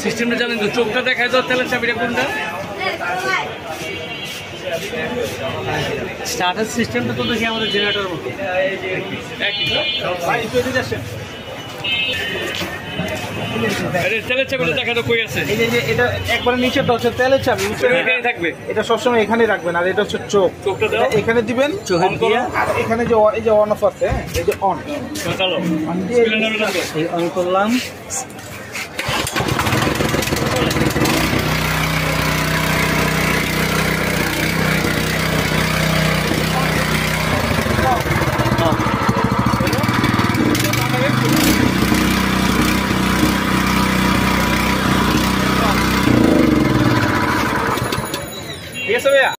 সিস্টেমটা জানেন তো, চোখটা দেখায় তো তেলের চাবিটা কোনটা। স্টার্টার সিস্টেমটা তো দেখি আমাদের জেনারেটরের মতো তেলের চাবিটা দেখা তো কই আছে। এই যে এটা একবারে নিচেটা হচ্ছে তেলের চাবি, এখানে থাকবে, এটা সবসময় এখানে রাখবেন। আর এটা হচ্ছে চোখটা এখানে দিবেন, আর এখানে যে এই যে অন অফ আছে, এই যে অন অন করলাম।